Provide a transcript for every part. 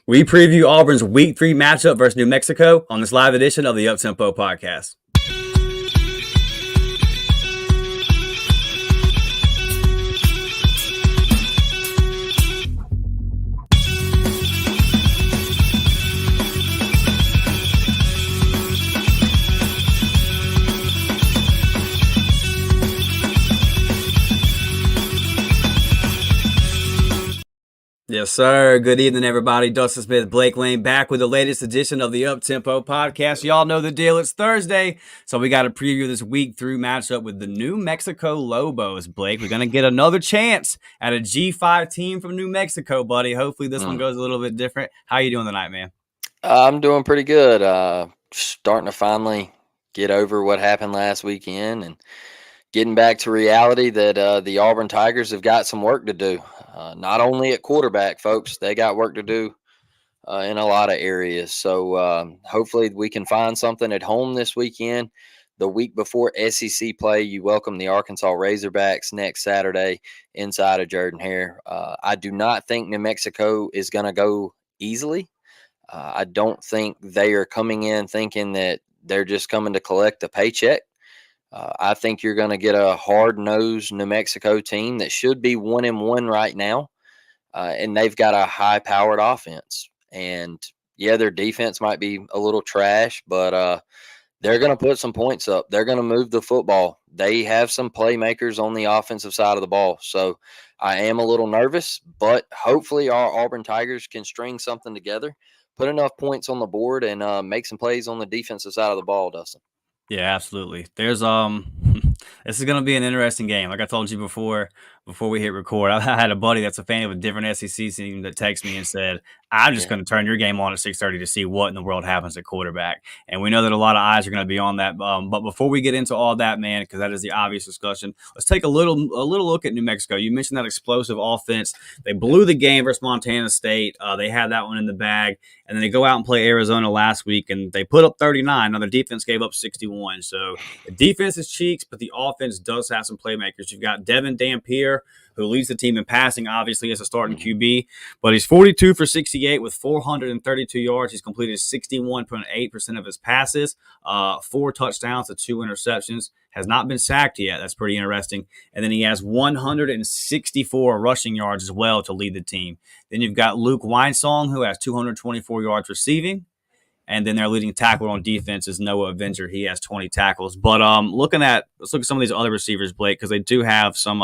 We preview Auburn's Week 3 matchup versus New Mexico on this live edition of the Uptempo Podcast. Yes, sir. Good evening, everybody. Dustin Smith, Blake Lane, back with the latest edition of the Uptempo Podcast. Y'all know the deal. It's Thursday, so we got to preview this Week 3 matchup with the New Mexico Lobos. Blake, we're going to get another chance at a G5 team from New Mexico, buddy. Hopefully this one goes a little bit different. How you doing tonight, man? I'm doing pretty good. Starting to finally get over what happened last weekend and getting back to reality that the Auburn Tigers have got some work to do. Not only at quarterback, folks, they got work to do in a lot of areas. So hopefully we can find something at home this weekend. The week before SEC play, you welcome the Arkansas Razorbacks next Saturday inside of Jordan-Hare. I do not think New Mexico is going to go easily. I don't think they are coming in thinking that they're just coming to collect a paycheck. I think you're going to get a hard-nosed New Mexico team that should be 1-1 right now, and they've got a high-powered offense. And, yeah, their defense might be a little trash, but they're going to put some points up. They're going to move the football. They have some playmakers on the offensive side of the ball. So I am a little nervous, but hopefully our Auburn Tigers can string something together, put enough points on the board, and make some plays on the defensive side of the ball, Dustin. Yeah, absolutely. There's this is gonna be an interesting game. Like I told you before we hit record, I had a buddy that's a fan of a different SEC team that texted me and said, "I'm just going to turn your game on at 6:30 to see what in the world happens at quarterback." And we know that a lot of eyes are going to be on that. But before we get into all that, man, because that is the obvious discussion, let's take a little look at New Mexico. You mentioned that explosive offense. They blew the game versus Montana State. They had that one in the bag, and then they go out and play Arizona last week, and they put up 39. Now their defense gave up 61. So the defense is cheeks, but the offense does have some playmakers. You've got Devin Dampier, who leads the team in passing, obviously, as a starting QB. But he's 42 for 68 with 432 yards. He's completed 61.8% of his passes, 4 touchdowns to 2 interceptions. Has not been sacked yet. That's pretty interesting. And then he has 164 rushing yards as well to lead the team. Then you've got Luke Weinsong, who has 224 yards receiving. And then their leading tackler on defense is Noah Avenger. He has 20 tackles. But let's look at some of these other receivers, Blake, because they do have some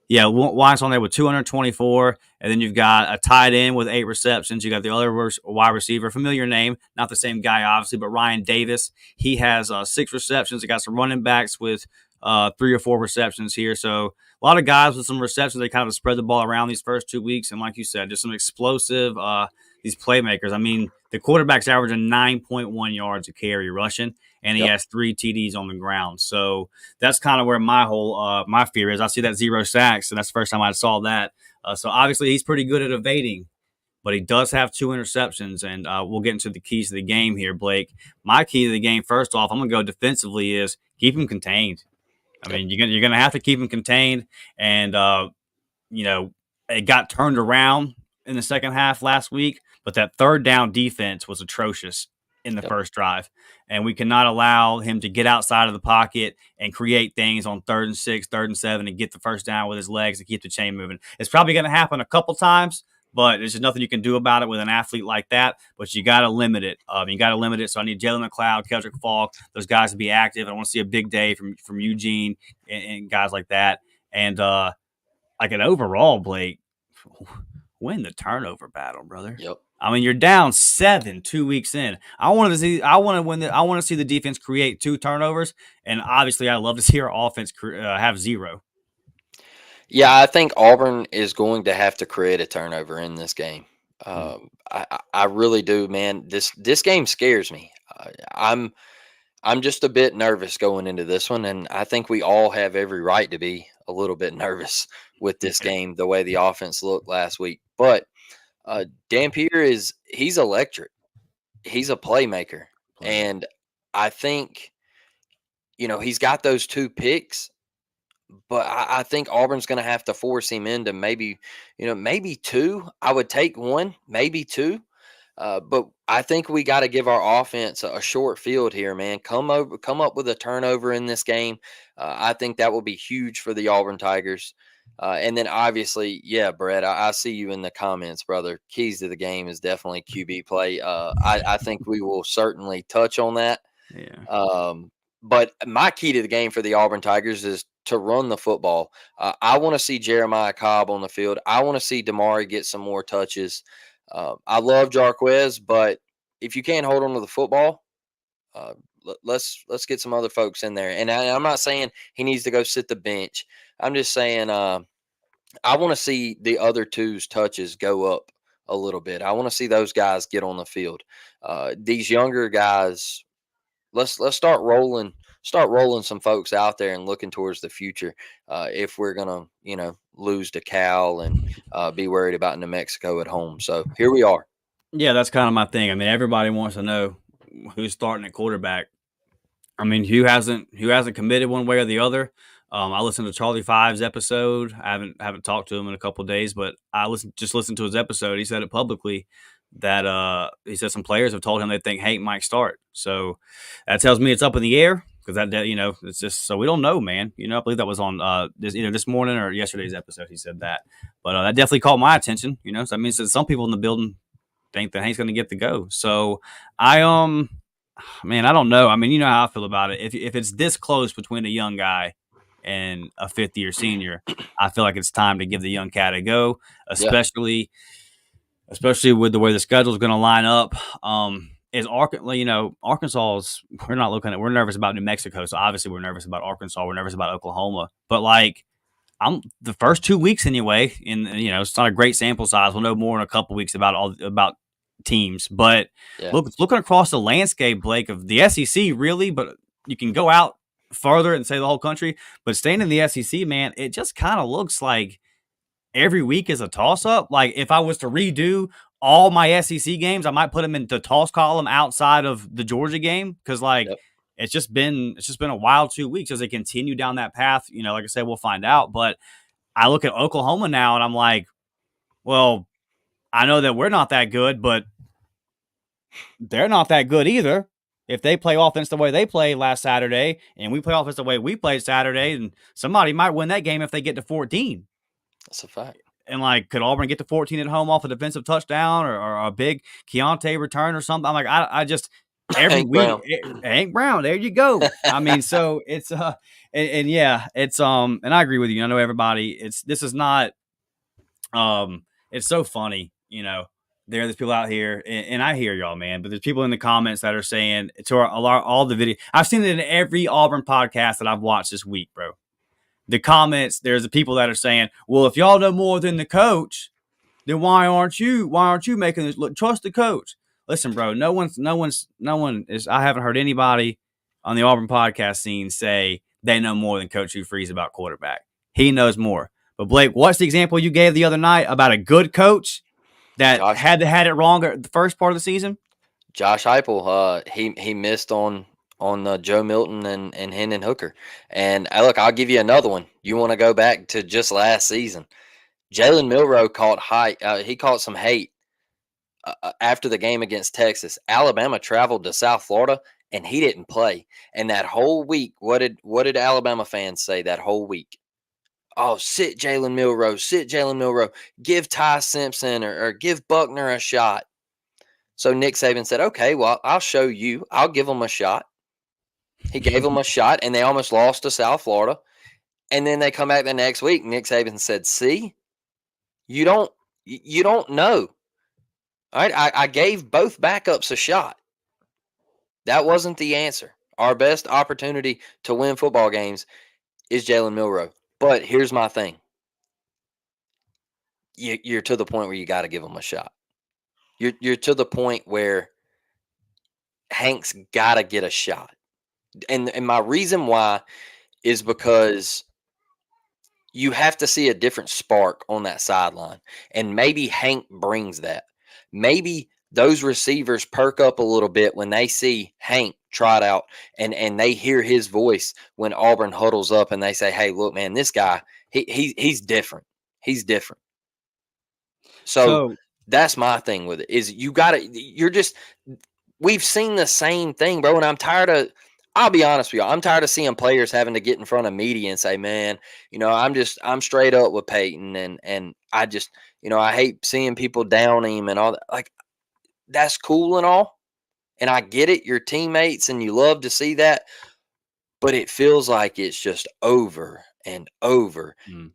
Wyatt's on there with 224, and then you've got a tight end with 8 receptions. You got the other wide receiver, familiar name, not the same guy, obviously, but Ryan Davis. He has 6 receptions. They got some running backs with 3 or 4 receptions here. So a lot of guys with some receptions. They kind of spread the ball around these first 2 weeks, and like you said, just some explosive these playmakers. I mean, the quarterback's averaging 9.1 yards a carry rushing, and he has 3 TDs on the ground. So that's kind of where my whole my fear is. I see that 0 sacks, and that's the first time I saw that. So obviously he's pretty good at evading, but he does have 2 interceptions, and we'll get into the keys to the game here, Blake. My key to the game, first off, I'm going to go defensively, is keep him contained. I mean, you're going to have to keep him contained, and, it got turned around in the second half last week, but that third down defense was atrocious in the first drive. And we cannot allow him to get outside of the pocket and create things on 3rd and 6, 3rd and 7, and get the first down with his legs to keep the chain moving. It's probably going to happen a couple times, but there's just nothing you can do about it with an athlete like that. But you got to limit it. So I need Jalen McLeod, Keldrick Falk, those guys to be active. I want to see a big day from Eugene and guys like that. And like an overall, Blake, win the turnover battle, brother. Yep. I mean, you're down 7 2 weeks in. I want to see the defense create 2 turnovers, and obviously, I'd love to see our offense have 0. Yeah, I think Auburn is going to have to create a turnover in this game. I really do, man. This game scares me. I'm just a bit nervous going into this one, and I think we all have every right to be a little bit nervous with this game, the way the offense looked last week. But Dampier he's electric. He's a playmaker. And I think, he's got those 2 picks, but I think Auburn's going to have to force him into maybe 2. I would take 1, maybe 2. But I think we got to give our offense a short field here, man. Come up with a turnover in this game. I think that will be huge for the Auburn Tigers. And then obviously, yeah, Brett, I see you in the comments, brother. Keys to the game is definitely QB play. I think we will certainly touch on that. Yeah. But my key to the game for the Auburn Tigers is to run the football. I want to see Jeremiah Cobb on the field. I want to see Damari get some more touches. I love Jarquez, but if you can't hold on to the football, uh, let's get some other folks in there. And I'm not saying he needs to go sit the bench. I'm just saying I want to see the other two's touches go up a little bit. I want to see those guys get on the field. These younger guys, let's start rolling some folks out there and looking towards the future. If we're gonna lose to Cal and be worried about New Mexico at home, so here we are. Yeah, that's kind of my thing. I mean, everybody wants to know who's starting at quarterback. I mean, who hasn't committed one way or the other. I listened to Charlie Five's episode. I haven't talked to him in a couple of days, but listened to his episode. He said it publicly that he said some players have told him they think Hank might start. So that tells me it's up in the air because it's just so we don't know, man. I believe that was on this morning or yesterday's episode. He said that, but that definitely caught my attention. So that means that some people in the building think that Hank's going to get the go. So I man, I don't know. I mean, you know how I feel about it. If it's this close between a young guy and a fifth year senior, I feel like it's time to give the young cat a go, Yeah, especially with the way the schedule is going to line up. Is Arkansas's we're nervous about New Mexico, so obviously we're nervous about Arkansas, we're nervous about Oklahoma, but like I'm the first 2 weeks anyway, and it's not a great sample size. We'll know more in a couple weeks about teams, but yeah. looking across the landscape, Blake, of the SEC, really, but you can go out further and say the whole country, but staying in the SEC, man, it just kind of looks like every week is a toss up. Like if I was to redo all my SEC games, I might put them in the toss column outside of the Georgia game because like Yep. it's just been a wild 2 weeks as they continue down that path. Like I said, we'll find out. But I look at Oklahoma now and I'm like, well, I know that we're not that good, but they're not that good either. If they play offense the way they played last Saturday and we play offense the way we played Saturday, and somebody might win that game if they get to 14. That's a fact. And like, could Auburn get to 14 at home off a defensive touchdown or a big Keontae return or something? I'm like, I just every Hank week, Brown. Hank Brown, there you go. I mean, so it's and yeah, it's and I agree with you. I know everybody. This is not it's so funny. There's people out here, and I hear y'all, man. But there's people in the comments that are saying to all the video. I've seen it in every Auburn podcast that I've watched this week, bro. The comments, there's the people that are saying, well, if y'all know more than the coach, then why aren't you making this look? Trust the coach. Listen, bro, no one is. I haven't heard anybody on the Auburn podcast scene say they know more than Coach Hugh Freeze about quarterback. He knows more. But Blake, what's the example you gave the other night about a good coach that Josh had it wrong at the first part of the season? Josh Heupel, he missed on Joe Milton and Hendon Hooker. And look, I'll give you another one. You want to go back to just last season? Jalen Milroe caught he caught some hate after the game against Texas. Alabama traveled to South Florida and he didn't play. And that whole week, what did Alabama fans say that whole week? Oh, sit Jalen Milroe, sit Jalen Milroe. Give Ty Simpson or give Buckner a shot. So Nick Saban said, okay, well, I'll show you. I'll give them a shot. He gave them a shot, and they almost lost to South Florida. And then they come back the next week. Nick Saban said, see, you don't know. All right, I gave both backups a shot. That wasn't the answer. Our best opportunity to win football games is Jalen Milroe. But here's my thing. You're to the point where you got to give them a shot. You're to the point where Hank's got to get a shot. And my reason why is because you have to see a different spark on that sideline. And maybe Hank brings that. Maybe those receivers perk up a little bit when they see Hank trot out and they hear his voice when Auburn huddles up and they say, hey, look, man, this guy, he's different. He's different. So So That's my thing with it is you got to, we've seen the same thing, bro. And I'll be honest with you, I'm tired of seeing players having to get in front of media and say, man, I'm straight up with Peyton. And I just, I hate seeing people down him and all that. Like, that's cool and all. And I get it. Your teammates and you love to see that. But it feels like it's just over and over. Mm.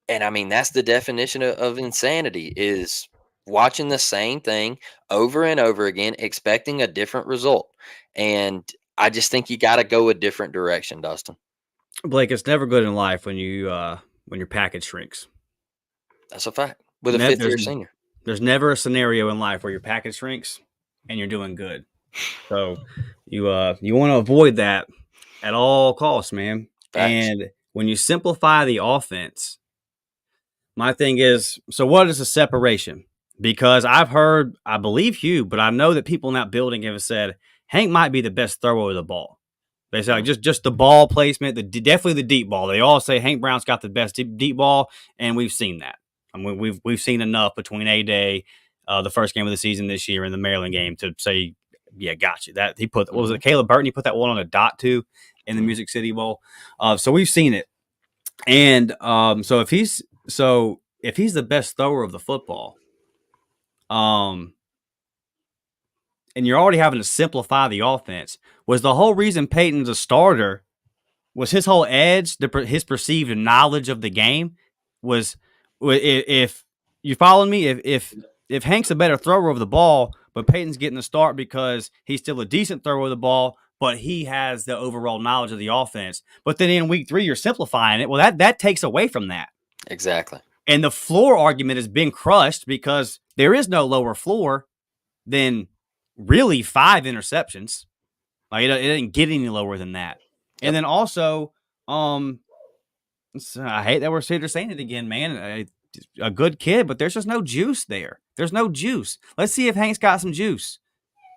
And I mean, that's the definition of insanity is watching the same thing over and over again, expecting a different result. And I just think you got to go a different direction, Dustin. Blake, it's never good in life when your package shrinks. That's a fact. With a Ne- fifth there's year senior. there's never a scenario in life where your package shrinks and you're doing good. So you want to avoid that at all costs, man. Facts. And when you simplify the offense, my thing is, so what is the separation? Because I believe Hugh, but I know that people in that building have said Hank might be the best thrower of the ball. They say like just the ball placement, definitely the deep ball. They all say Hank Brown's got the best deep ball, and we've seen that. I mean, we've seen enough between A-Day, the first game of the season this year, and the Maryland game to say, yeah, got you. That he put what was it, Caleb Burton? He put that one on a dot too in the Music City Bowl. So we've seen it, and so if he's the best thrower of the football, and you're already having to simplify the offense, was the whole reason Peyton's a starter. Was his whole edge, his perceived knowledge of the game, was if you following me, if Hank's a better thrower of the ball, but Peyton's getting the start because he's still a decent thrower of the ball, but he has the overall knowledge of the offense. But then in week 3, you're simplifying it. Well, that takes away from that. Exactly. And the floor argument has been crushed because there is no lower floor than really 5 interceptions. Like it didn't get any lower than that. Yep. And then also, I hate that we're saying it again, man. A good kid, but there's just no juice there. There's no juice. Let's see if Hank's got some juice.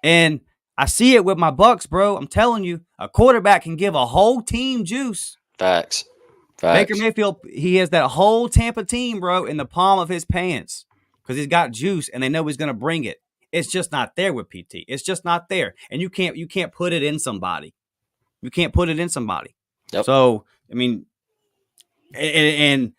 And I see it with my Bucks, bro. I'm telling you, a quarterback can give a whole team juice. Facts. Baker Mayfield, he has that whole Tampa team, bro, in the palm of his pants because he's got juice and they know he's going to bring it. It's just not there with PT. It's just not there. And you can't put it in somebody. You can't put it in somebody. Yep. So, I mean, and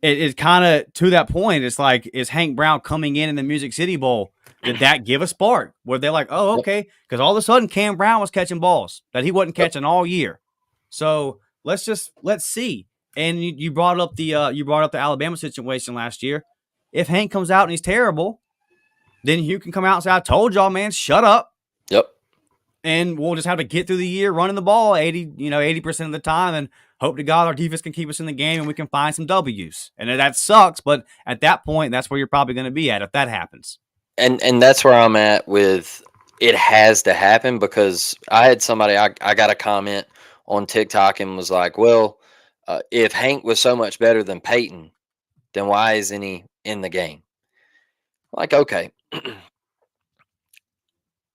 it's kind of to that point. It's like, is Hank Brown coming in the Music City Bowl? Did that give a spark? Were they like, oh, okay? Because all of a sudden, Cam Brown was catching balls that he wasn't catching all year. So let's see. And you brought up the Alabama situation last year. If Hank comes out and he's terrible, then Hugh can come out and say, I told y'all, man, shut up. Yep. And we'll just have to get through the year running the ball 80% of the time and hope to God our defense can keep us in the game and we can find some W's. And that sucks, but at that point, that's where you're probably going to be at if that happens. And that's where I'm at with it has to happen because I had somebody, I got a comment on TikTok and was like, well, if Hank was so much better than Peyton, then why isn't he in the game? Like, okay.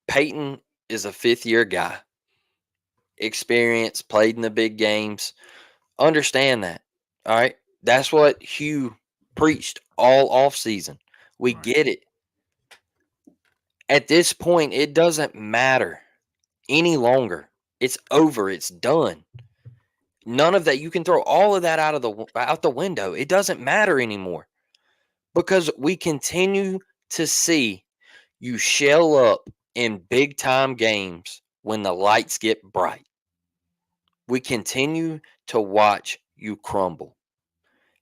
Peyton is a 5th-year guy. Experience, played in the big games. Understand that. All right. That's what Hugh preached all offseason. We get it. At this point, it doesn't matter any longer. It's over. It's done. None of that. You can throw all of that out the window. It doesn't matter anymore because we continue to see you shell up in big time games when the lights get bright. We continue to watch you crumble.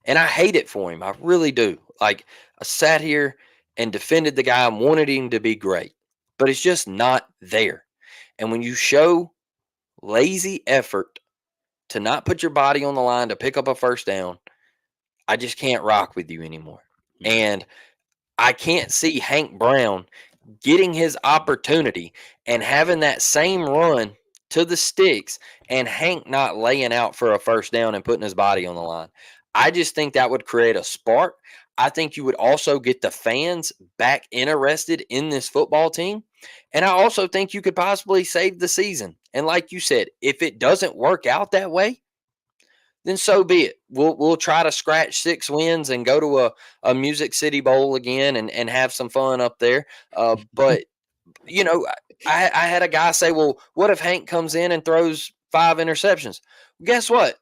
And I hate it for him. I really do. Like, I sat here and defended the guy and wanted him to be great, but it's just not there. And when you show lazy effort to not put your body on the line to pick up a first down, I just can't rock with you anymore. Yeah. And I can't see Hank Brown getting his opportunity and having that same run to the sticks and Hank not laying out for a first down and putting his body on the line. I just think that would create a spark. I think you would also get the fans back interested in this football team. And I also think you could possibly save the season. And like you said, if it doesn't work out that way, then so be it. We'll try to scratch 6 wins and go to a Music City Bowl again and have some fun up there. But you know, I had a guy say, "Well, what if Hank comes in and throws 5 interceptions?" Guess what?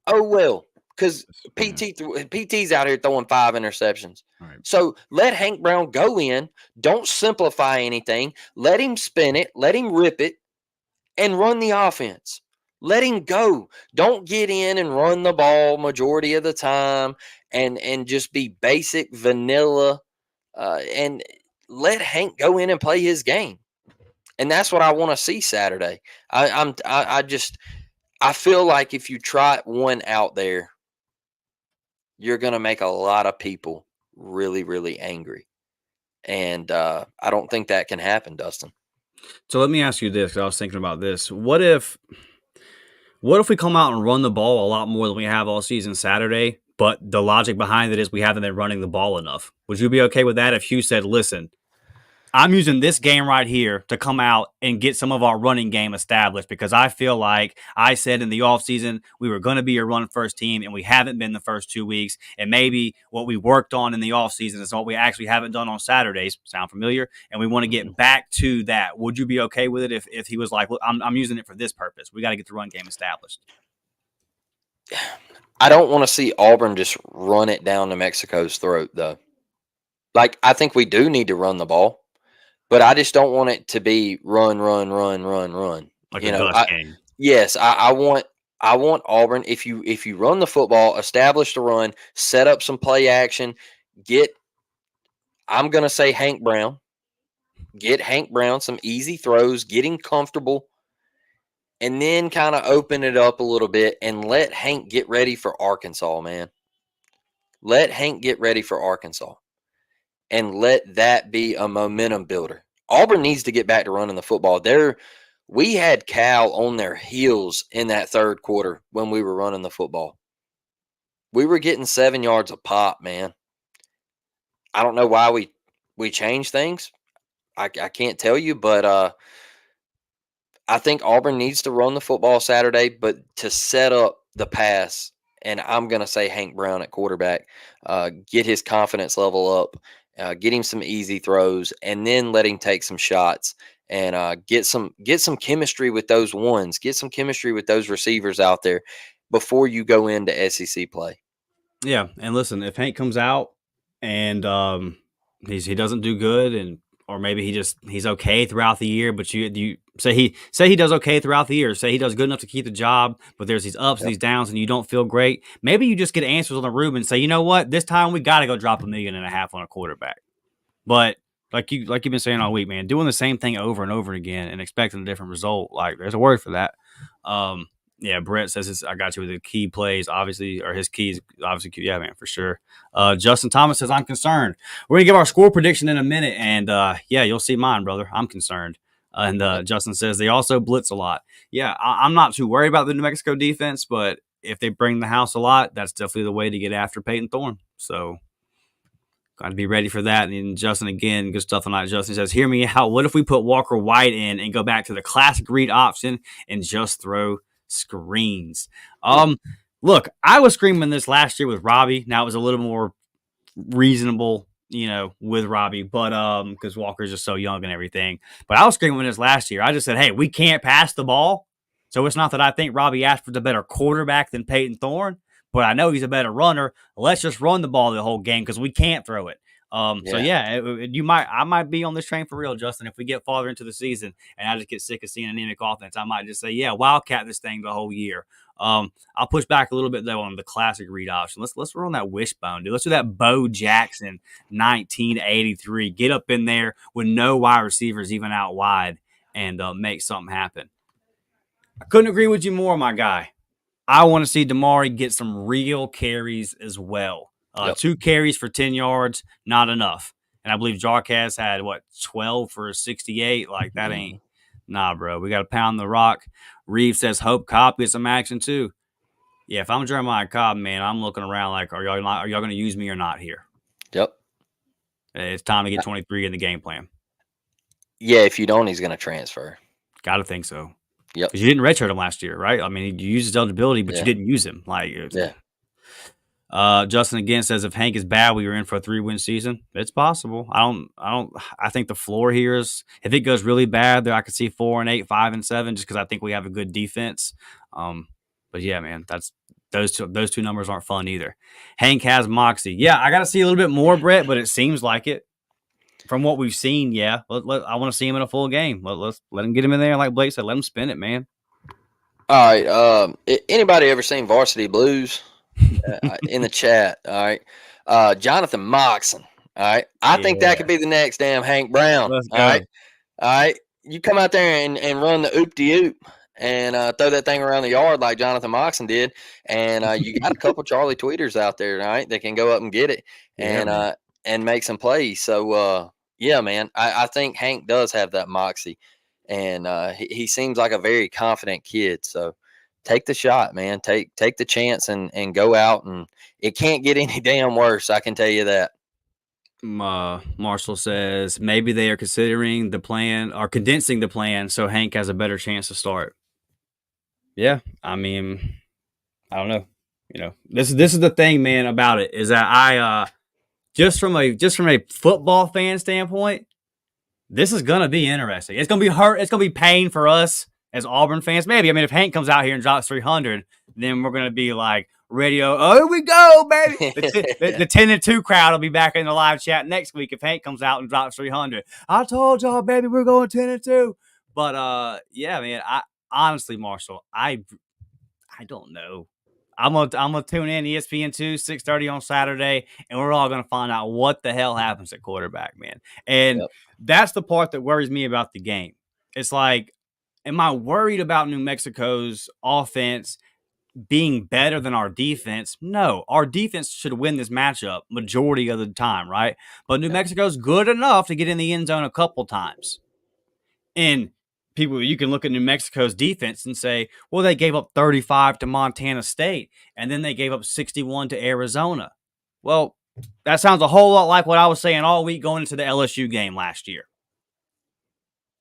Oh well, because Yeah. PT's out here throwing 5 interceptions. All right. So let Hank Brown go in. Don't simplify anything. Let him spin it. Let him rip it and run the offense. Let him go. Don't get in and run the ball majority of the time and just be basic vanilla. And let Hank go in and play his game. And that's what I want to see Saturday. I feel like if you try one out there, you're going to make a lot of people really, really angry. And I don't think that can happen, Dustin. So let me ask you this, 'cause I was thinking about this. What if we come out and run the ball a lot more than we have all season Saturday, but the logic behind it is we haven't been running the ball enough? Would you be okay with that if Hugh said, listen, I'm using this game right here to come out and get some of our running game established because I feel like I said in the offseason we were going to be a run first team and we haven't been the first 2 weeks. And maybe what we worked on in the offseason is what we actually haven't done on Saturdays. Sound familiar? And we want to get back to that. Would you be okay with it if he was like, look, I'm using it for this purpose? We got to get the run game established. I don't want to see Auburn just run it down to Mexico's throat, though. Like, I think we do need to run the ball, but I just don't want it to be run, run, run, run, run. Like a You know, Gus game. yes, I want Auburn. If you run the football, establish the run, set up some play action, get. I'm gonna say Hank Brown. Get Hank Brown some easy throws, get him comfortable, and then kind of open it up a little bit and let Hank get ready for Arkansas, man. Let Hank get ready for Arkansas and let that be a momentum builder. Auburn needs to get back to running the football. We had Cal on their heels in that third quarter when we were running the football. We were getting 7 yards a pop, man. I don't know why we changed things. I can't tell you, but I think Auburn needs to run the football Saturday, but to set up the pass, and I'm going to say Hank Brown at quarterback, get his confidence level up, get him some easy throws, and then let him take some shots and get some chemistry with those ones, get some chemistry with those receivers out there before you go into SEC play. Yeah, and listen, if Hank comes out and he doesn't do good, and or maybe he's okay throughout the year, but you say he does okay throughout the year, say he does good enough to keep the job, but there's these ups and Yep. these downs, and you don't feel great. Maybe you just get answers on the room and say, you know what, this time we got to go drop $1.5 million on a quarterback. But like you've been saying all week, man, doing the same thing over and over again and expecting a different result, like there's a word for that. Um, yeah, Brett says I got you with the key plays, obviously, or his keys, obviously. Yeah, man, for sure. Justin Thomas says, I'm concerned. We're going to give our score prediction in a minute. And yeah, you'll see mine, brother. I'm concerned. And Yep. Justin says they also blitz a lot. Yeah, I'm not too worried about the New Mexico defense, but if they bring the house a lot, that's definitely the way to get after Peyton Thorne. So got to be ready for that. And Justin, again, good stuff tonight. Justin says, hear me out. What if we put Walker White in and go back to the classic read option and just throw screens? Look, I was screaming this last year with Robbie. Now it was a little more reasonable, with Robbie, but because Walker's just so young and everything. But I was screaming this last year. I just said, hey, we can't pass the ball. So it's not that I think Robbie Ashford's a better quarterback than Peyton Thorne, but I know he's a better runner. Let's just run the ball the whole game because we can't throw it. So yeah, I might be on this train for real, Justin. If we get farther into the season and I just get sick of seeing anemic offense, I might just say, yeah, wildcat this thing the whole year. I'll push back a little bit though on the classic read option. Let's run that wishbone, dude. Let's do that Bo Jackson 1983. Get up in there with no wide receivers even out wide and make something happen. I couldn't agree with you more, my guy. I want to see Damari get some real carries as well. Yep. 2 carries for 10 yards, not enough. And I believe Jarcas had 12 for 68. Like that ain't nah, bro. We got to pound the rock. Reeves says Hope Cobb gets some action too. Yeah, if I'm Jeremiah Cobb, man, I'm looking around like, are y'all going to use me or not here? Yep. It's time to get 23 in the game plan. Yeah, if you don't, he's going to transfer. Got to think so. Yep. because you didn't redshirt him last year, right? I mean, you used his eligibility, but you Yeah. didn't use him. Like, Yeah. Justin again says if Hank is bad, we were in for a 3-win season. It's possible. I think the floor here is if it goes really bad, there I could see 4-8, 5-7, just because I think we have a good defense. Um, but yeah, man, that's those two numbers aren't fun either. Hank has moxie. Yeah, I got to see a little bit more, Brett, but it seems like it from what we've seen. Yeah, I want to see him in a full game. Let him get him in there, like Blake said. Let him spin it, man. All right. Anybody ever seen Varsity Blues? In the chat. All right. Jonathan Moxon. All right. I think that Yeah, could be the next damn Hank Brown. let's All right. go. All right. You come out there and run the oop de oop and throw that thing around the yard like Jonathan Moxon did. And you got a couple Charlie Tweeters out there, right? That can go up and get it Yeah, man. and make some plays. So, yeah, man, I think Hank does have that moxie. And he seems like a very confident kid. So, take the shot, man. Take the chance and go out, and it can't get any damn worse. I can tell you that. Marshall says maybe they are considering the plan or condensing the plan so Hank has a better chance to start. Yeah, I mean, I don't know. This is the thing, man, about it is that I just from a football fan standpoint, this is gonna be interesting. It's gonna be hurt. It's gonna be pain for us as Auburn fans. Maybe I mean, if Hank comes out here and drops 300, then we're gonna be like radio. Oh, here we go, baby. The 10-2 crowd will be back in the live chat next week if Hank comes out and drops 300. I told y'all, baby, we're going 10-2. But yeah, man. I honestly, Marshall, I don't know. I'm gonna tune in ESPN2 6:30 on Saturday, and we're all gonna find out what the hell happens at quarterback, man. And Yep. that's the part that worries me about the game. It's like, am I worried about New Mexico's offense being better than our defense? No, our defense should win this matchup majority of the time, right? But New Yep. Mexico's good enough to get in the end zone a couple times. And people, you can look at New Mexico's defense and say, well, they gave up 35 to Montana State, and then they gave up 61 to Arizona. Well, that sounds a whole lot like what I was saying all week going into the LSU game last year.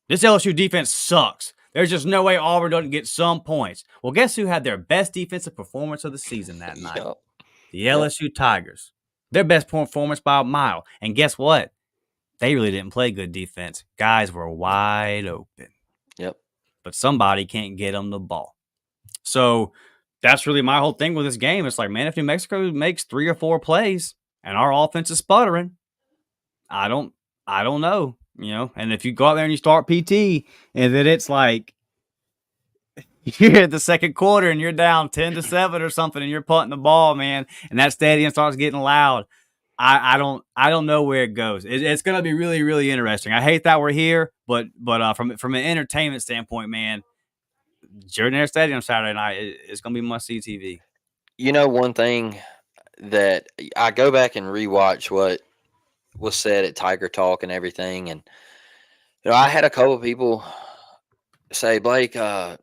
This LSU defense sucks. There's just no way Auburn doesn't get some points. Well, guess who had their best defensive performance of the season that night? Yep. The Yep. LSU Tigers. Their best performance by a mile. And guess what? They really didn't play good defense. Guys were wide open. Yep. But somebody can't get them the ball. So that's really my whole thing with this game. It's like, man, if New Mexico makes 3 or 4 plays and our offense is sputtering, I don't know, And if you go out there and you start PT, and then it's like you're at the second quarter and you're down 10-7 or something, and you're punting the ball, man, and that stadium starts getting loud. I don't know where it goes. It's going to be really, really interesting. I hate that we're here, but from an entertainment standpoint, man, Jordan Air Stadium Saturday night, it's going to be must see TV. One thing that I go back and rewatch what was said at Tiger Talk and everything, and I had a couple of people say, Blake, I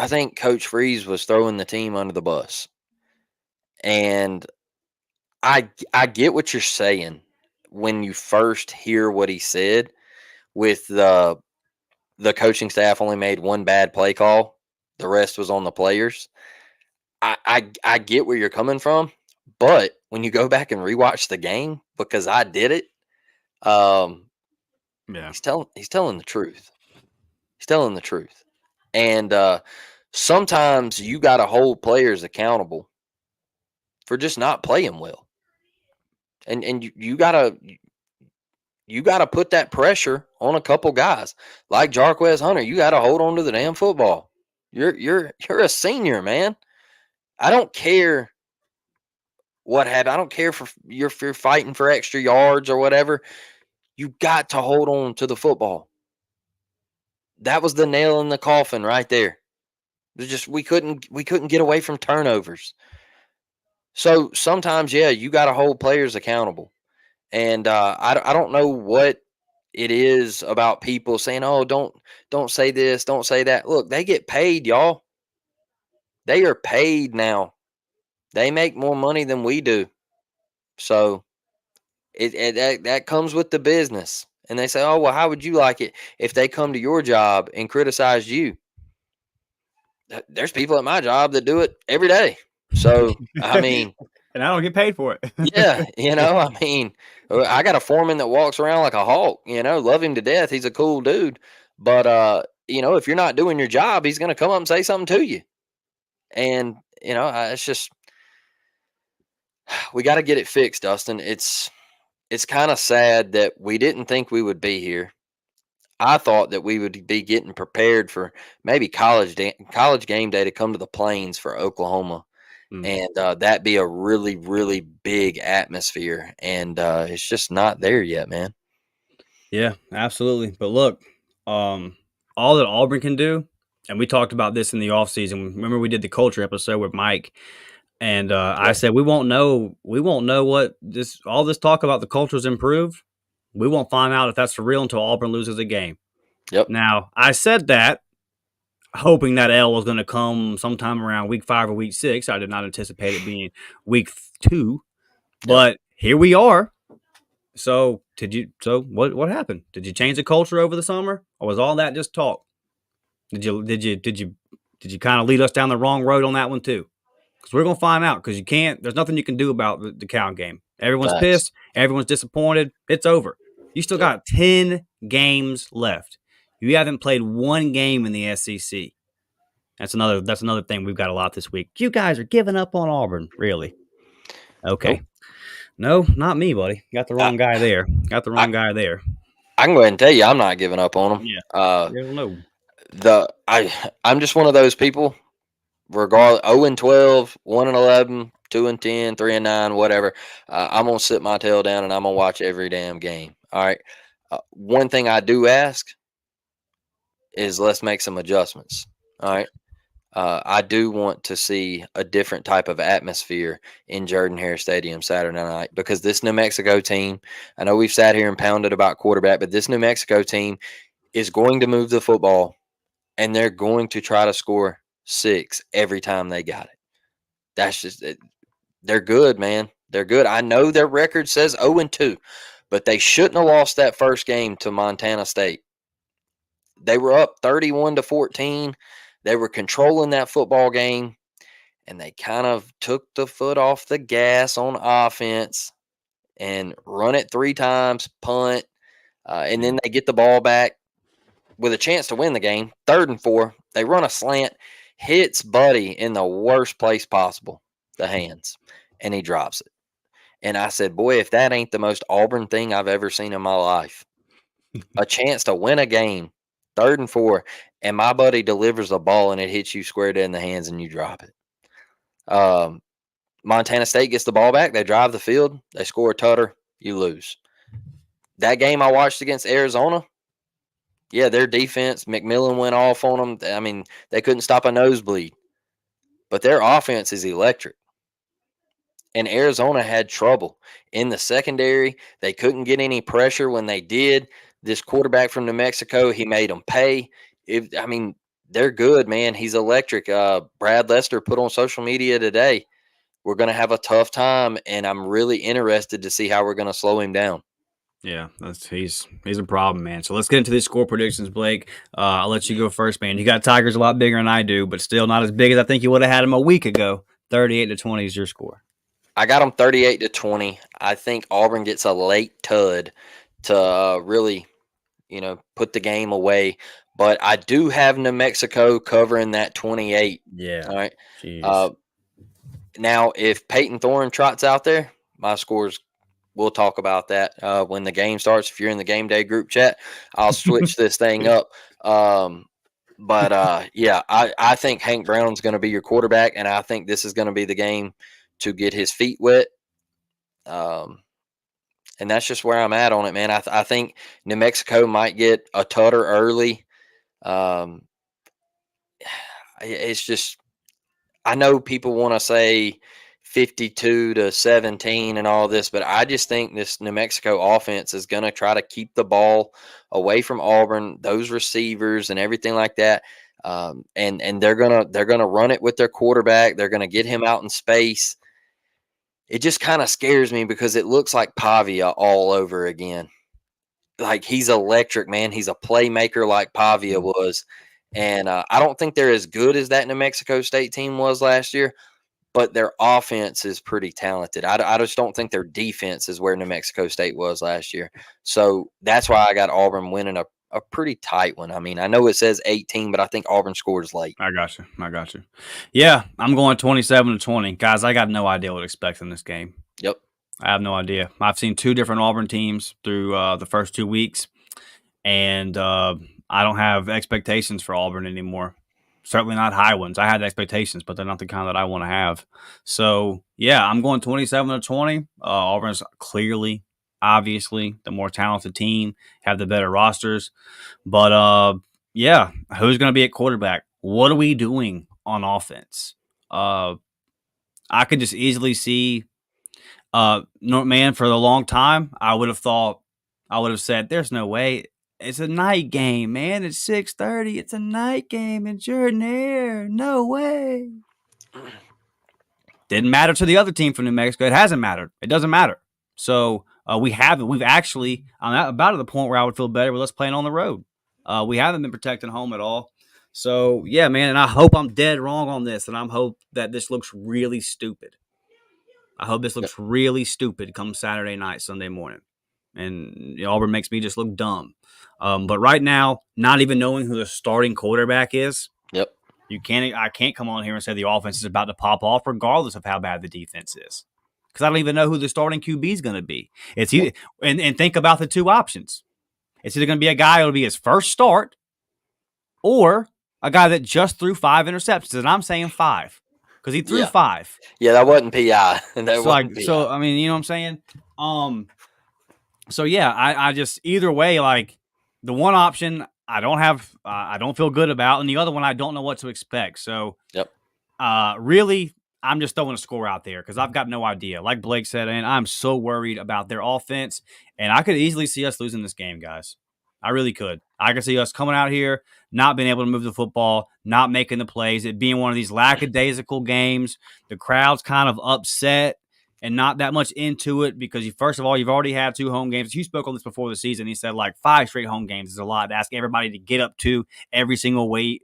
think Coach Freeze was throwing the team under the bus, and I get what you're saying when you first hear what he said with the coaching staff only made one bad play call, the rest was on the players. I get where you're coming from, but when you go back and rewatch the game, because I did it, Yeah. he's telling the truth. He's telling the truth, and sometimes you got to hold players accountable for just not playing well, and you gotta put that pressure on a couple guys like Jarquez Hunter. You gotta hold on to the damn football. You're a senior, man. I don't care what happened. I don't care if you're fighting for extra yards or whatever. You got to hold on to the football. That was the nail in the coffin right there. It was just we couldn't get away from turnovers. So sometimes, yeah, you got to hold players accountable. And I don't know what it is about people saying, "Oh, don't say this, don't say that." Look, they get paid, y'all. They are paid now. They make more money than we do. So that comes with the business. And they say, "Oh, well, how would you like it if they come to your job and criticize you?" there's people at my job that do it every day. So, I mean, and I don't get paid for yeah, it. I mean, I got a foreman that walks around like a hawk, love him to death. He's a cool dude. But, if you're not doing your job, he's going to come up and say something to you. And, it's just, we got to get it fixed, Dustin. It's kind of sad that we didn't think we would be here. I thought that we would be getting prepared for maybe college game day to come to the Plains for Oklahoma, Mm. and that be a really, really big atmosphere, and it's just not there yet, man. Yeah, absolutely. But look, all that Auburn can do, and we talked about this in the offseason. Remember we did the culture episode with Mike, and I Yeah. said we won't know what all this talk about the culture's improved. We won't find out if that's for real until Auburn loses a game. Yep. Now, I said that hoping that L was going to come sometime around week 5 or week 6. I did not anticipate it being week 2, Yep. but here we are. So, what happened? Did you change the culture over the summer, or was all that just talk? Did you kind of lead us down the wrong road on that one too? Because we're gonna find out. Because you can't. There's nothing you can do about the Cal game. Everyone's Facts. pissed. Everyone's disappointed. It's over. You still Yep. got 10 games left. You haven't played one game in the SEC. That's another thing we've got a lot this week. You guys are giving up on Auburn, really? Okay. Nope. No, not me, buddy. Got the I, wrong guy there. Got the I wrong guy there. I can go ahead and tell you, I'm not giving up on them. Yeah. Uh, I don't know. I'm just one of those people. Regardless, 0-12, 1-11, 2-10, 3-9, whatever. I'm gonna sit my tail down and I'm gonna watch every damn game. All right. One thing I do ask is let's make some adjustments. All right. I do want to see a different type of atmosphere in Jordan Hare Stadium Saturday night because this New Mexico team, I know we've sat here and pounded about quarterback, but this New Mexico team is going to move the football and they're going to try to score 6 every time they got it. That's just it. They're good, man. They're good. I know their record says 0-2, but they shouldn't have lost that first game to Montana State. They were up 31-14. They were controlling that football game, and they kind of took the foot off the gas on offense and run it 3 times, punt, and then they get the ball back with a chance to win the game. 3rd and 4, they run a slant, hits Buddy in the worst place possible, the hands, and he drops it. And I said, boy, if that ain't the most Auburn thing I've ever seen in my life, a chance to win a game, 3rd and 4, and my buddy delivers the ball and it hits you square dead in the hands and you drop it. Montana State gets the ball back. They drive the field. They score a tutter. You lose. That game I watched against Arizona, yeah, their defense, McMillan went off on them. I mean, they couldn't stop a nosebleed. But their offense is electric. And Arizona had trouble in the secondary. They couldn't get any pressure when they did. This quarterback from New Mexico, he made them pay. I mean, they're good, man. He's electric. Brad Lester put on social media today, we're going to have a tough time, and I'm really interested to see how we're going to slow him down. Yeah, he's a problem, man. So let's get into these score predictions, Blake. I'll let you go first, man. You got Tigers a lot bigger than I do, but still not as big as I think you would have had them a week ago. 38-20 is your score. I got them 38-20. I think Auburn gets a late tud to really, put the game away. But I do have New Mexico covering that 28. Yeah. All right. Jeez. Now, if Peyton Thorne trots out there, my scores, we'll talk about that when the game starts. If you're in the game day group chat, I'll switch this thing up. Yeah, I think Hank Brown's going to be your quarterback, and I think this is going to be the game to get his feet wet. And that's just where I'm at on it, man. I think New Mexico might get a tutter early. It's just, I know people want to say 52-17 and all this, but I just think this New Mexico offense is going to try to keep the ball away from Auburn, those receivers and everything like that. And they're gonna run it with their quarterback. They're gonna get him out in space. It just kind of scares me because it looks like Pavia all over again. Like, he's electric, man. He's a playmaker like Pavia was. And I don't think they're as good as that New Mexico State team was last year, but their offense is pretty talented. I just don't think their defense is where New Mexico State was last year. So that's why I got Auburn winning a pretty tight one. I mean, I know it says 18, but I think Auburn scores late. I got you. I got you. Yeah, I'm going 27-20. Guys, I got no idea what to expect in this game. Yep. I have no idea. I've seen two different Auburn teams through the first 2 weeks, and I don't have expectations for Auburn anymore. Certainly not high ones. I had expectations, but they're not the kind that I want to have. So, yeah, I'm going 27-20. Auburn's clearly, obviously, the more talented team, have the better rosters. But, yeah, who's going to be at quarterback? What are we doing on offense? I could just easily see man, for a long time, I would have said, there's no way. It's a night game, man. It's 6:30. It's a night game in Jordan-Hare. No way. Didn't matter to the other team from New Mexico. It hasn't mattered. It doesn't matter. So we've actually, I'm about at the point where I would feel better with us playing on the road. We haven't been protecting home at all. So, yeah, man, and I hope I'm dead wrong on this, and I hope that this looks really stupid. I hope this looks really stupid come Saturday night, Sunday morning. And Auburn makes me just look dumb. But right now, not even knowing who the starting quarterback is, Yep. I can't come on here and say the offense is about to pop off regardless of how bad the defense is. Because I don't even know who the starting QB is going to be. It's either, and think about the two options. It's either going to be a guy who'll be his first start or a guy that just threw 5 interceptions. And I'm saying 5. Because he threw 5. Yeah, that wasn't PI. So I mean, you know what I'm saying? So yeah, I just either way, like the one option I don't feel good about, and the other one I don't know what to expect. So really, I'm just throwing a score out there because I've got no idea. Like Blake said, and I'm so worried about their offense, and I could easily see us losing this game, guys. I really could. I could see us coming out here, not being able to move the football, not making the plays, it being one of these lackadaisical games. The crowd's kind of upset and not that much into it because first of all, you've already had 2 home games. You spoke on this before the season. He said like 5 straight home games is a lot to ask everybody to get up to every single week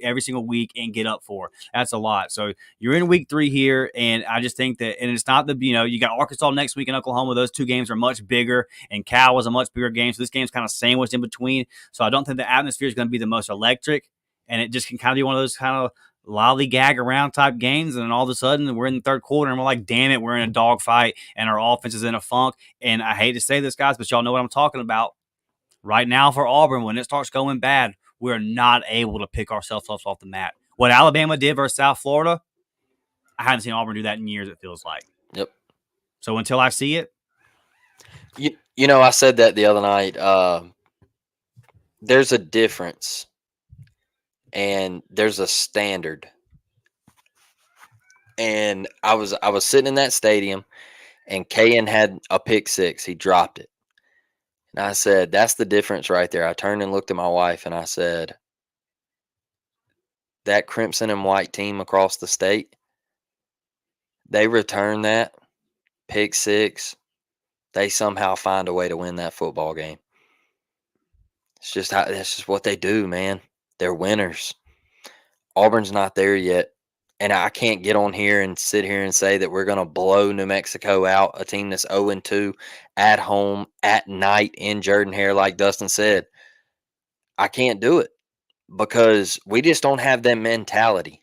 and get up for. That's a lot. So you're in week 3 here, and I just think that, and it's not you got Arkansas next week in Oklahoma. Those 2 games are much bigger, and Cal was a much bigger game. So this game's kind of sandwiched in between. So I don't think the atmosphere is going to be the most electric, and it just can kind of be one of those kind of lollygag around type games, and then all of a sudden we're in the third quarter and we're like, damn it, we're in a dogfight and our offense is in a funk. And I hate to say this, guys, but y'all know what I'm talking about. Right now for Auburn, when it starts going bad, we're not able to pick ourselves off the mat. What Alabama did versus South Florida, I haven't seen Auburn do that in years, it feels like. Yep. So until I see it. You know, I said that the other night. There's a difference. And there's a standard. And I was sitting in that stadium, and Kayan had a pick 6. He dropped it. And I said, that's the difference right there. I turned and looked at my wife, and I said, that crimson and white team across the state, they return that pick 6. They somehow find a way to win that football game. That's just what they do, man. They're winners. Auburn's not there yet. And I can't get on here and sit here and say that we're going to blow New Mexico out, a team that's 0-2 at home at night in Jordan-Hare, like Dustin said. I can't do it because we just don't have that mentality.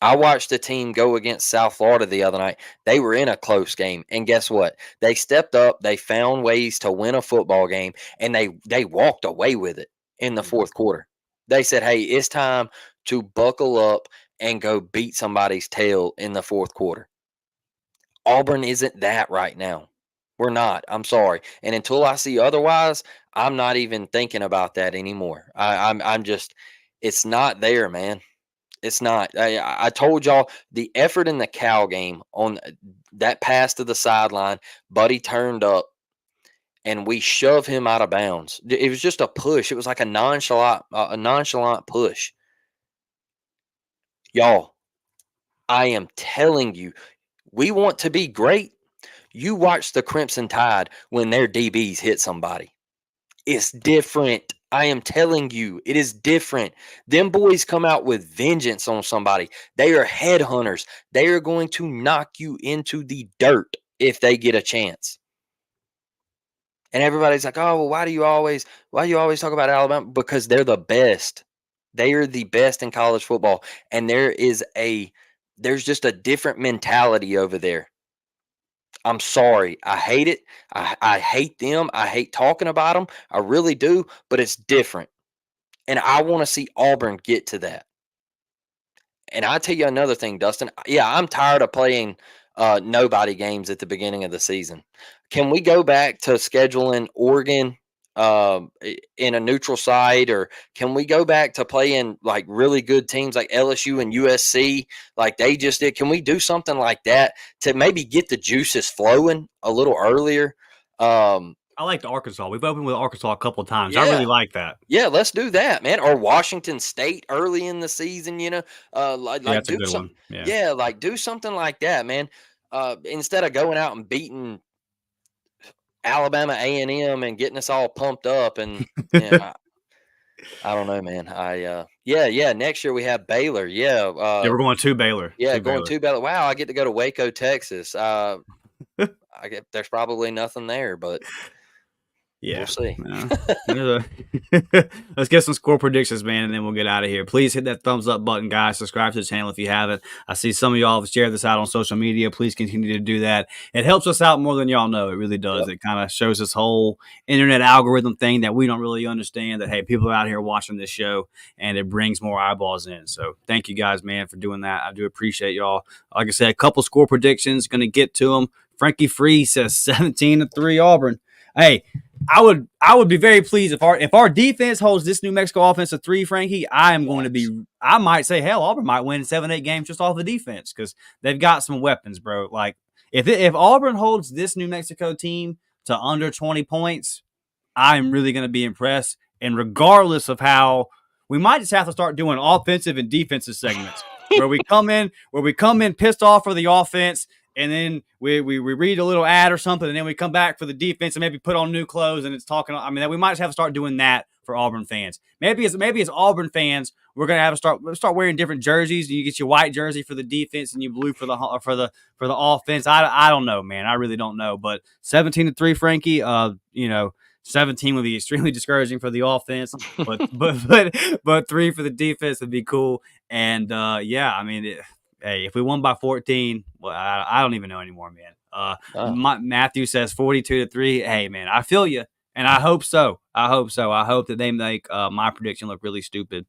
I watched a team go against South Florida the other night. They were in a close game, and guess what? They stepped up. They found ways to win a football game, and they walked away with it in the fourth quarter. They said, hey, it's time to buckle up and go beat somebody's tail in the fourth quarter. Auburn isn't that right now. We're not. I'm sorry. And until I see otherwise, I'm not even thinking about that anymore. I'm just, it's not there, man. It's not. I told y'all the effort in the Cal game on that pass to the sideline. Buddy turned up, and we shoved him out of bounds. It was just a push. It was like a nonchalant push. Y'all, I am telling you, we want to be great. You watch the Crimson Tide when their DBs hit somebody. It's different. I am telling you, it is different. Them boys come out with vengeance on somebody. They are headhunters. They are going to knock you into the dirt if they get a chance. And everybody's like, "Oh, well, why do you always talk about Alabama?" Because they're the best. They are the best in college football, and there's just a different mentality over there. I'm sorry. I hate it. I hate them. I hate talking about them. I really do, but it's different. And I want to see Auburn get to that. And I tell you another thing, Dustin. Yeah, I'm tired of playing nobody games at the beginning of the season. Can we go back to scheduling Oregon in a neutral site, or can we go back to playing like really good teams like LSU and USC, like they just did? Can we do something like that to maybe get the juices flowing a little earlier? Um, I like the Arkansas. We've opened with Arkansas a couple of times. I yeah, really like that. yeah, let's do that, man. Or Washington State early in the season, like Yeah, like that's a do good some, one. Yeah. yeah, like do something like that, man. Instead of going out and beating Alabama A&M and getting us all pumped up, and yeah, I don't know, man. Yeah. Next year we have Baylor. Yeah, Yeah, we're going to Baylor. yeah, To going Baylor. to Baylor. Wow, I get to go to Waco, Texas. I get there's probably nothing there, but we'll Yeah. see. Yeah. Let's get some score predictions, man, and then we'll get out of here. Please hit that thumbs up button, guys. Subscribe to the channel if you haven't. I see some of y'all have shared this out on social media. Please continue to do that. It helps us out more than y'all know. It really does. Yep. It kind of shows this whole internet algorithm thing that we don't really understand, that, hey, people are out here watching this show, and it brings more eyeballs in. So thank you guys, man, for doing that. I do appreciate y'all. Like I said, a couple score predictions. Going to get to them. Frankie Free says 17-3 Auburn. Hey, I would be very pleased if our defense holds this New Mexico offense to 3, Frankie. I am going to Facts. be. I might say, hell, Auburn might win 7-8 games just off the defense because they've got some weapons, bro. Like if Auburn holds this New Mexico team to under 20 points, I'm really going to be impressed. And regardless of how, we might just have to start doing offensive and defensive segments where we come in pissed off for the offense, and then we read a little ad or something, and then we come back for the defense and maybe put on new clothes and it's talking. I mean, we might just have to start doing that for Auburn fans. Maybe as Auburn fans, we're gonna have to start wearing different jerseys. You get your white jersey for the defense and you blue for the offense. I don't know, man. I really don't know. But 17-3, Frankie. 17 would be extremely discouraging for the offense, but 3 for the defense would be cool. And yeah, I mean, hey, if we won by 14, well, I don't even know anymore, man. Oh, Matthew says 42-3. Hey, man, I feel you, and I hope so. I hope so. I hope that they make my prediction look really stupid.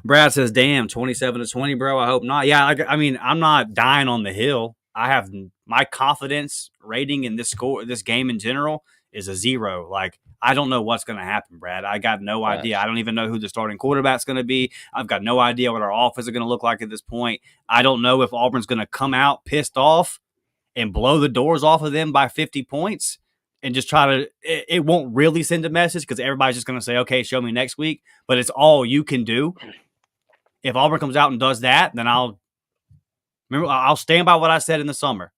Brad says, "Damn, 27-20, bro. I hope not." Yeah, I mean, I'm not dying on the hill. I have my confidence rating in this game in general is a 0. Like, I don't know what's going to happen, Brad. I got no idea. facts. I don't even know who the starting quarterback's going to be. I've got no idea what our offense is going to look like at this point. I don't know if Auburn's going to come out pissed off and blow the doors off of them by 50 points and just try to, it won't really send a message because everybody's just going to say, okay, show me next week. But it's all you can do. If Auburn comes out and does that, then I'll stand by what I said in the summer.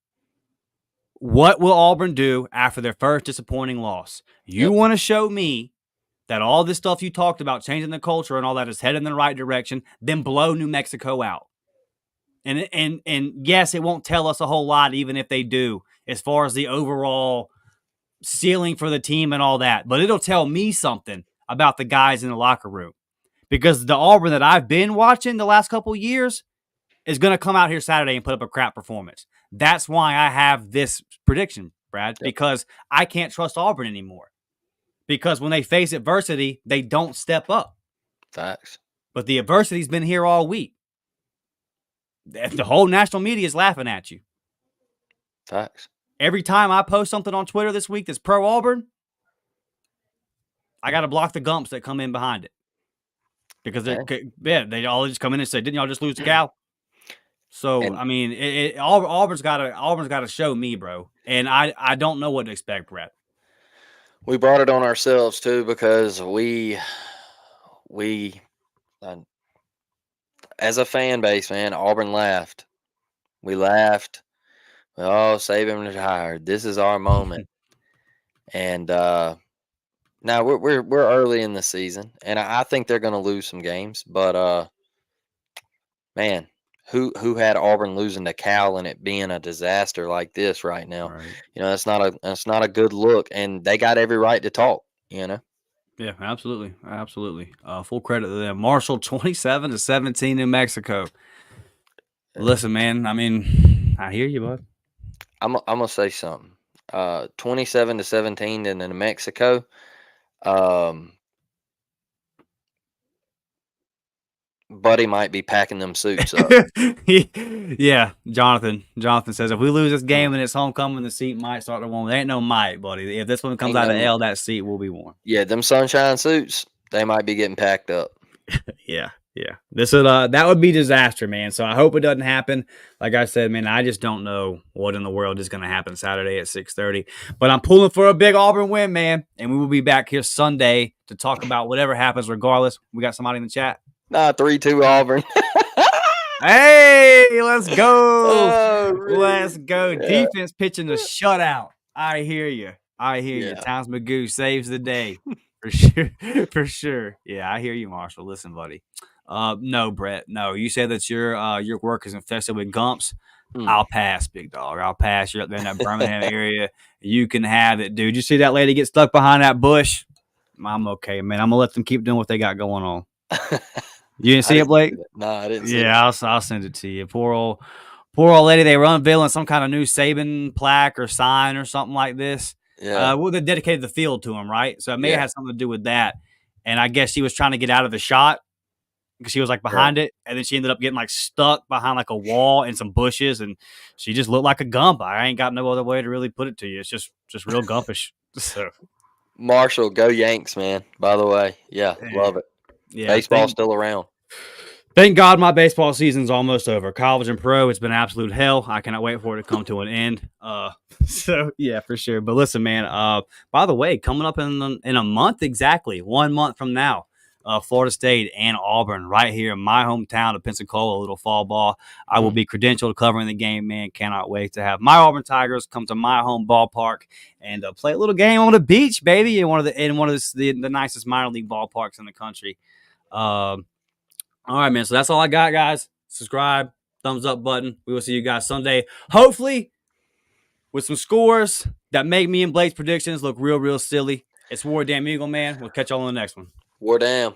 What will Auburn do after their first disappointing loss? You Yep. want to show me that all this stuff you talked about, changing the culture and all that, is headed in the right direction, then blow New Mexico out. And yes, it won't tell us a whole lot, even if they do, as far as the overall ceiling for the team and all that. But it'll tell me something about the guys in the locker room. Because the Auburn that I've been watching the last couple of years is going to come out here Saturday and put up a crap performance. That's why I have this prediction, Brad, Yep. because I can't trust Auburn anymore. Because when they face adversity, they don't step up. Facts. But the adversity's been here all week. The whole national media is laughing at you. Facts. Every time I post something on Twitter this week that's pro Auburn, I got to block the gumps that come in behind it. Because they all just come in and say, "Didn't y'all just lose to Cal?" So And I mean, Auburn's got to show me, bro, and I don't know what to expect, Brett. we brought it on ourselves too because we uh, as a fan base, man, Auburn laughed. We laughed. Oh, Saban retired. This is our moment. And Now we're early in the season, and I think they're going to lose some games. But man, who had Auburn losing to Cal and it being a disaster like this right now? Right. That's not a good look, and they got every right to talk. You know. Yeah, absolutely, absolutely. Full credit to them. Marshall, 27-17 New Mexico. Listen, man. I mean, I hear you, bud. I'm gonna say something. 27-17 in New Mexico. Um, Buddy might be packing them suits up. Yeah, Jonathan. Jonathan says if we lose this Mm. game and it's homecoming, the seat might start to warm. There ain't no might, buddy. If this one comes Ain't out of no, L, that seat will be warm. yeah, them sunshine suits. They might be getting packed up. Yeah, yeah. This would that would be disaster, man. So I hope it doesn't happen. Like I said, man, I just don't know what in the world is going to happen Saturday at 6:30. But I'm pulling for a big Auburn win, man. And we will be back here Sunday to talk about whatever happens. Regardless, we got somebody in the chat. Nah, 3-2 Auburn. Hey, let's go. Oh, Let's go. yeah, Defense pitching the shutout. I hear you. I hear you. yeah. Towns Magoo saves the day. For sure. For sure. Yeah, I hear you, Marshall. Listen, buddy. No, Brett. No. You said that your work is infested with gumps. Mm. I'll pass, big dog. I'll pass. You're up there in that Birmingham area. You can have it, dude. You see that lady get stuck behind that bush? I'm okay, man. I'm gonna let them keep doing what they got going on. You didn't I see it, didn't Blake? see that. No, I didn't see Yeah, I'll send it to you. Poor old lady. They were unveiling some kind of new Saban plaque or sign or something like this. that. Yeah, Well, they dedicated the field to him, right? So it may have yeah, had something to do with that. And I guess she was trying to get out of the shot because she was like yeah. behind it, and then she ended up getting like stuck behind like a wall and some bushes, and she just looked like a gump. I ain't got no other way to really put it to you. It's just real gumpish. So Marshall, go Yanks, man. By the way, yeah, love it. yeah, Baseball's still around. Thank God my baseball season's almost over. College and pro, it's been absolute hell. I cannot wait for it to come to an end. So yeah, for sure. But listen, man. By the way, coming up in a month exactly, 1 month from now, Florida State and Auburn right here in my hometown of Pensacola, a little fall ball. I will be credentialed covering the game, man. Cannot wait to have my Auburn Tigers come to my home ballpark and play a little game on the beach, baby, in one of the nicest minor league ballparks in the country. All right, man. So that's all I got, guys. Subscribe, thumbs up button. We will see you guys Sunday. Hopefully, with some scores that make me and Blake's predictions look real, real silly. It's War Damn Eagle, man. We'll catch y'all on the next one. War damn.